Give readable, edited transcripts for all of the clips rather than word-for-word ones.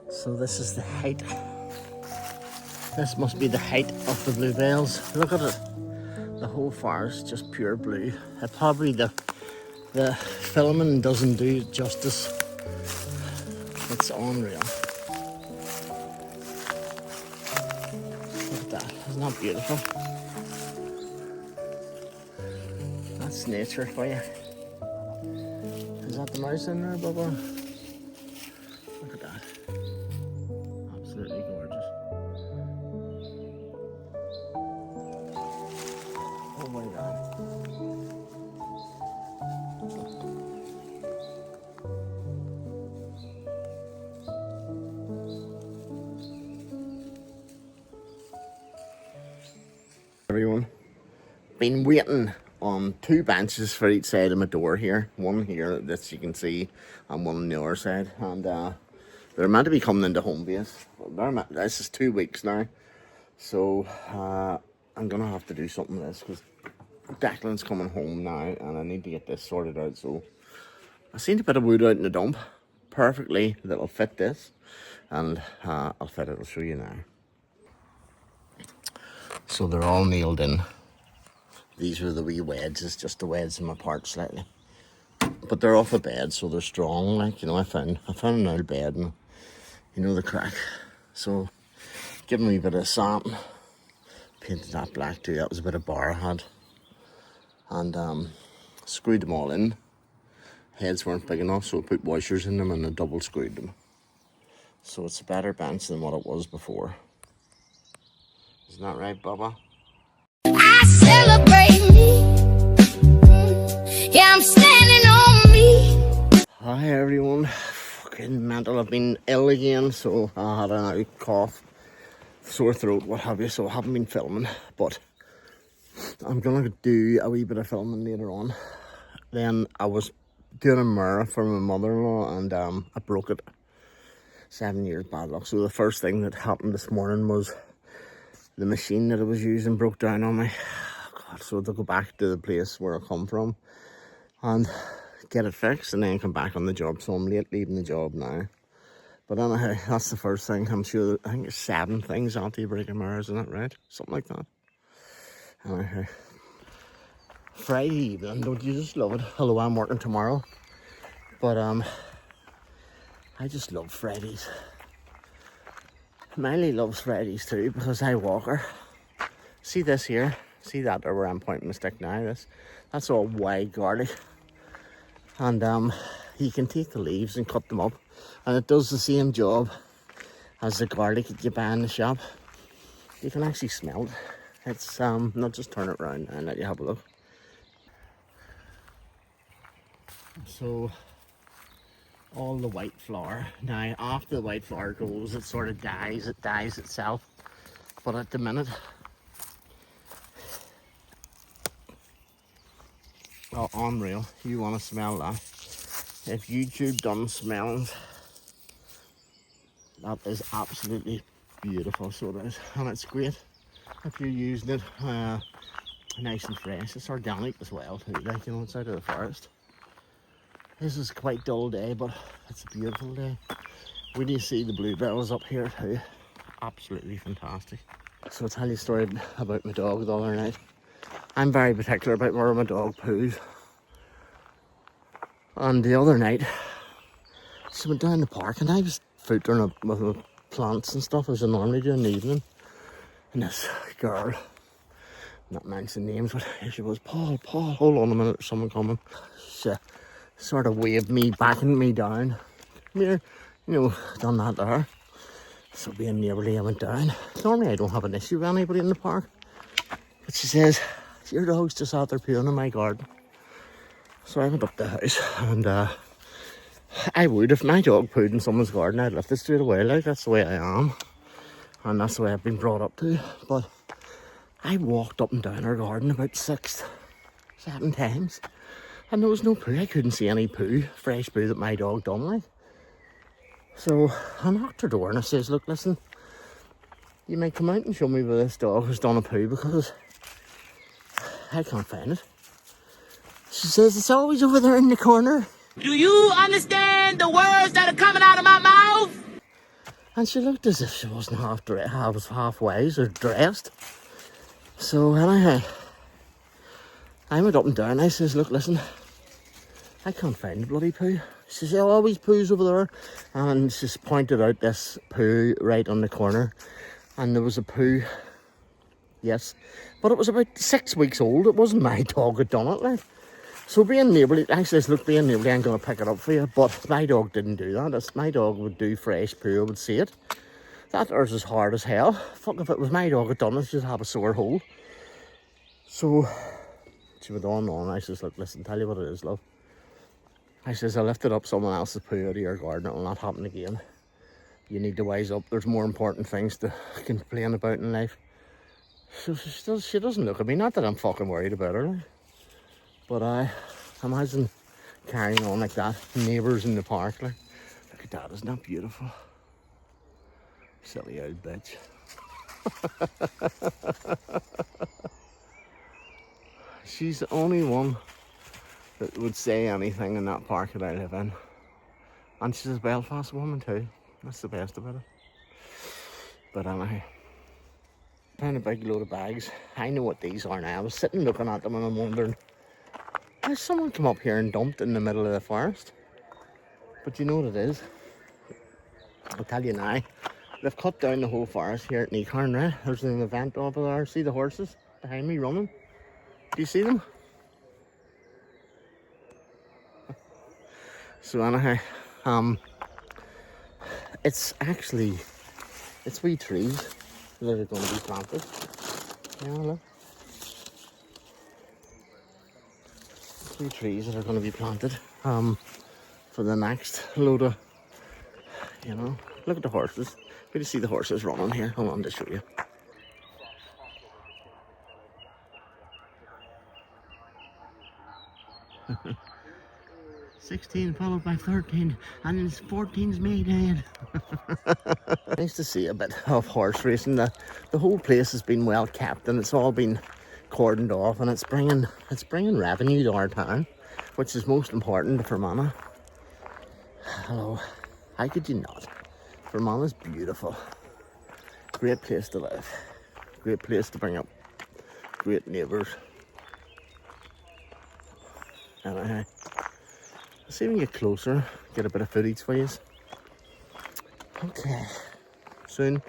So this is the height. This must be the height of the bluebells. Look at it. The whole forest just pure blue. Probably the filming doesn't do it justice. It's unreal. Look at that. Isn't that beautiful? That's nature for you. Is that the mouse in there, Bubba? Look at that. Absolutely gorgeous. Oh my God. Everyone, been waiting on two benches for each side of my door here. One here that you can see, and one on the other side. And they're meant to be coming into home base. This is 2 weeks now, so I'm gonna have to do something with this because Declan's coming home now, and I need to get this sorted out. So I seen a bit of wood out in the dump, perfectly that'll fit this, and I'll fit it. I'll show you now. So they're all nailed in. These are the wee wedges, just the wedges them apart slightly. But they're off a bed, so they're strong. Like, you know, I found an old bed, and you know the crack. So give them a wee bit of sand. Painted that black too. That was a bit of bar I had. And screwed them all in. Heads weren't big enough, so I put washers in them and I double screwed them. So it's a better bench than what it was before. Isn't that right, Bubba? I celebrate me. Yeah, I'm standing on me. Hi everyone. Fucking mental. I've been ill again, so I had a cough, sore throat, what have you, so I haven't been filming. But I'm gonna do a wee bit of filming later on. Then I was doing a mirror for my mother-in-law, and I broke it. 7 years bad luck. So the first thing that happened this morning was the machine that I was using broke down on me. God, so I had to go back to the place where I come from and get it fixed, and then come back on the job. So I'm late leaving the job now. But anyhow, that's the first thing. I'm sure, I think there's 7 things after you break a mirror, isn't it, right? Something like that. Anyhow, Friday evening, don't you just love it? Although I'm working tomorrow. But I just love Fridays. Miley loves Fridays too, because I walk her. See this here? See that there where I'm pointing the stick now? That's all wild garlic. And you can take the leaves and cut them up, and it does the same job as the garlic that you buy in the shop. You can actually smell it. It's not, just turn it around and let you have a look. So all the white flour. Now after the white flour goes, it sort of dies. It dies itself. But at the minute, oh, unreal. You want to smell that? If YouTube done smells, that is absolutely beautiful. So it is, and it's great if you're using it nice and fresh. It's organic as well too. Like, you know, it's out of the forest. This is quite a dull day, but it's a beautiful day. We do see the bluebells up here too. Absolutely fantastic. So I'll tell you a story about my dog the other night. I'm very particular about where my dog poos. And the other night, she went down the park, and I was footering up with the plants and stuff as I normally do in the evening. And this girl, not mention names, but here she was, Paul, hold on a minute, there's someone coming. She sort of waved me, backing me down. Come here, you know, done that there. So being neighbourly, I went down. Normally I don't have an issue with anybody in the park. But she says, your dog's just out there pooing in my garden. So I went up to the house, and I would, if my dog pooed in someone's garden, I'd lift it straight away. Like, that's the way I am. and that's the way I've been brought up to. But I walked up and down her garden about 6, 7 times, and there was no poo. I couldn't see any poo, fresh poo that my dog done like. So I knocked her door and I says, look, listen, you might come out and show me where this dog has done a poo, because I can't find it. She says it's always over there in the corner. Do you understand the words that are coming out of my mouth? And she looked as if she wasn't half wise or dressed. So anyhow, I went up and down. I says, look, listen, I can't find the bloody poo. She says, oh, always poo's over there. And she's pointed out this poo right on the corner. And there was a poo, yes, but it was about 6 weeks old. It wasn't my dog had done it, like. So being neighbourly, I says, look, being neighbourly, I'm going to pick it up for you. But my dog didn't do that. If my dog would do fresh poo, I would see it. That there's as hard as hell. Fuck, if it was my dog had done it, she'd have a sore hole. So she went on and on. I says, look, listen, tell you what it is, love. I says, I lifted up someone else's poo out of your garden. It will not happen again. You need to wise up. There's more important things to complain about in life. So she doesn't look at me. Not that I'm fucking worried about her, like. But I imagine carrying on like that. Neighbours in the park, like. Look at that, isn't that beautiful? Silly old bitch. She's the only one that would say anything in that park that I live in. And she's a Belfast woman too. That's the best about it. But anyway, found a big load of bags. I know what these are now. I was sitting looking at them and I'm wondering, has someone come up here and dumped in the middle of the forest? But you know what it is? I'll tell you now. They've cut down the whole forest here at Necarne, right? There's an event over there. See the horses behind me running? Do you see them? So anyhow, it's wee trees that are going to be planted. Yeah, look. It's wee trees that are going to be planted for the next load of, you know, look at the horses. Good to see the horses running here. Hold on to show you. – 16 followed by 13, and 14's me dead. Nice to see a bit of horse racing. The whole place has been well kept, and it's all been cordoned off, and it's bringing revenue to our town, which is most important to Fermanagh. Hello, how could you not? Fermanagh's beautiful. Great place to live. Great place to bring up great neighbours. Anyhow, let's see if we can get closer, get a bit of footage for you. Okay, soon.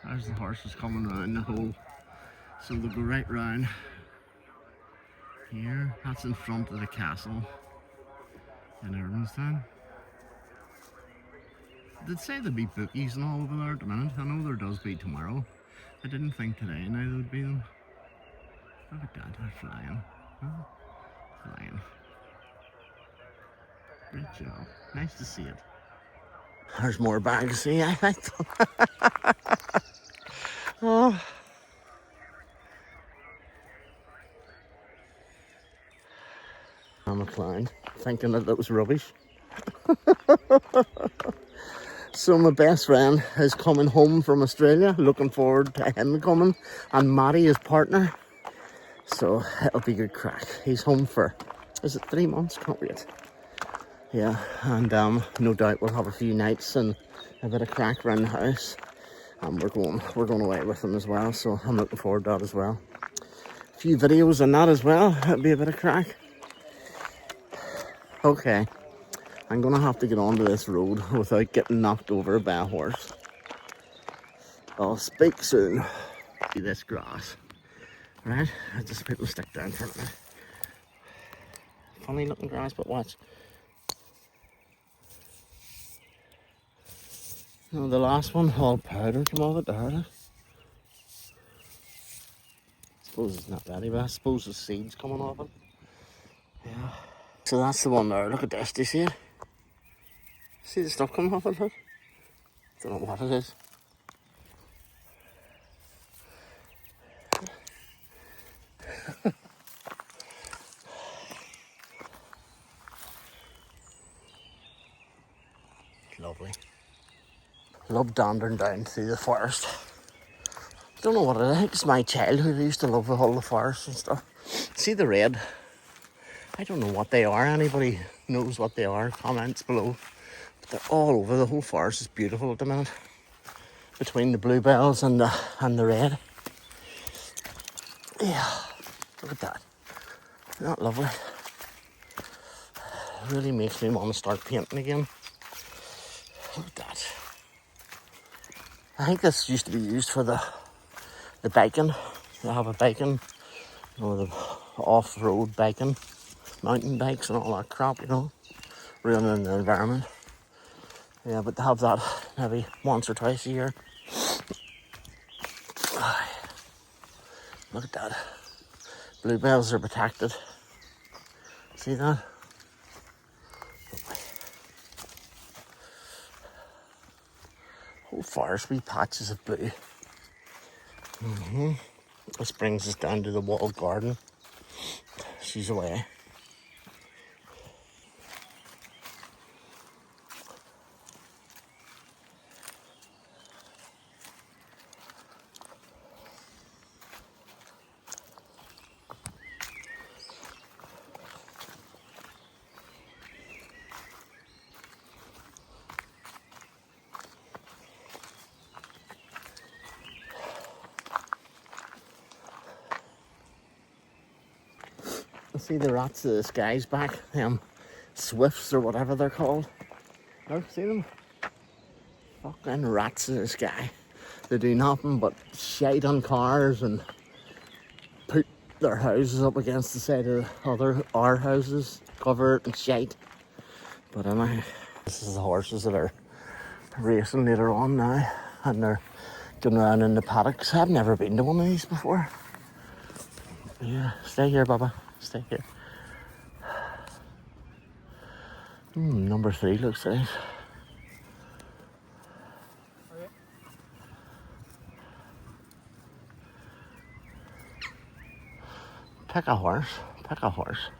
There's the horses coming round the hole. So they'll go right round here. That's in front of the castle in Irvinestown. They'd say there'd be bookies and all over there at the minute. I know there does be tomorrow. I didn't think today now there would be them. Look at that, they're flying. Oh, flying. Great job. Nice to see it. There's more bags. See, I like them. Oh. I'm a clown, thinking that was rubbish. So my best friend is coming home from Australia. Looking forward to him coming, and Maddie, his partner. So it'll be good crack. He's home for, is it 3 months? Can't wait. Yeah, and no doubt we'll have a few nights and a bit of crack around the house. And we're going away with him as well. So I'm looking forward to that as well. A few videos on that as well. It'll be a bit of crack. Okay, I'm gonna have to get onto this road without getting knocked over by a horse. I'll speak soon. See this grass, right? I just put my stick down for a minute. Funny looking grass, but watch. No, the last one, all powder came off it, I heard it. It's suppose it's not ready, but I suppose the seeds coming off it. Yeah. So that's the one there. Look at this. Do you see it? See the stuff coming off it? Look. Don't know what it is. Lovely. Love wandering down through the forest. Don't know what it is. I think it's my childhood. I used to love all the forests and stuff. See the red? I don't know what they are. Anybody knows what they are? Comments below. But they're all over. The whole forest is beautiful at the minute. Between the bluebells and the red. Yeah. Look at that. Isn't that lovely? It really makes me want to start painting again. Look at that. I think this used to be used for the biking. They have a biking, you know, the off-road biking, mountain bikes and all that crap, you know, ruining the environment. Yeah, but they have that maybe once or twice a year. Look at that. Bluebells are protected. See that? Whole forest, wee patches of blue. This brings us down to the walled garden. She's away. See the rats of the skies back, swifts or whatever they're called. Oh, see them? Fucking rats of the sky. They do nothing but shite on cars and put their houses up against the side of our houses, cover it in shite. But anyway, this is the horses that are racing later on now, and they're going around in the paddocks. I've never been to one of these before. Yeah, stay here, Baba. Stay here. Number 3 looks nice. Pick a horse. Pick a horse.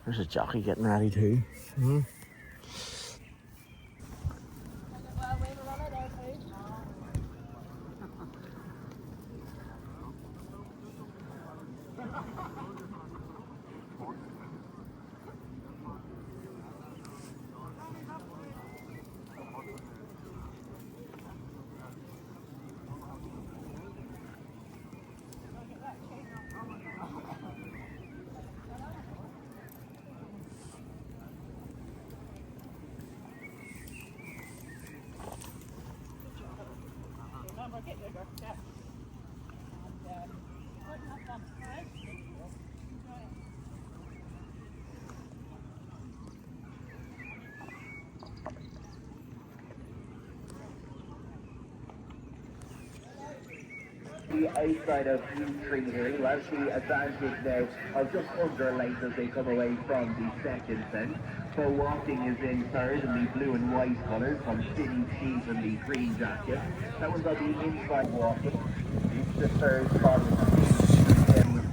There's a jockey getting ready too. The outside of U3 here, you have the advantage now of just under a length as they come away from the second set. So Walking is in third in the blue and white colours from City Chief in the green jacket. That one's on the inside Walking. The third spot was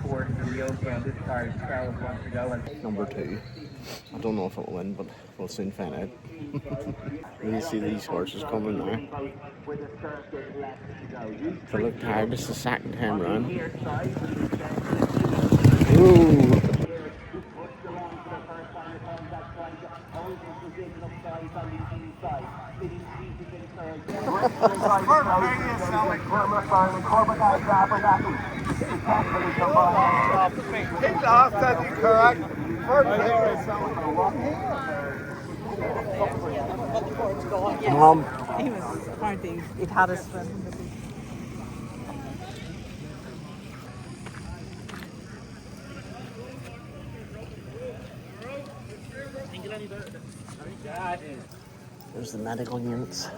fourth in the Oak on this card 12 months ago. And Number 2. I don't know if it'll win, but we'll soon find out. You see these horses coming now. They look tired. This is the second time round. Ooh. He was apparently he'd had a swim. There's the medical units.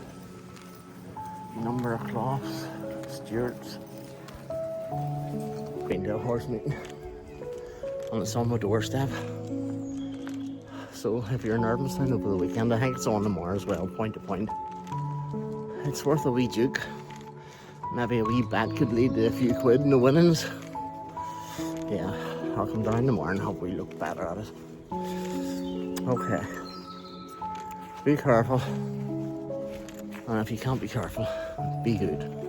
Number of cloths, stewards. been to a horse meeting and it's on my doorstep. So if you're in Irvinestown over the weekend, I think it's on tomorrow as well, point to point. It's worth a wee juke. Maybe a wee bet could lead to a few quid in the winnings. Yeah, I'll come down tomorrow and hope we look better at it. Okay. Be careful. And if you can't be careful, be good.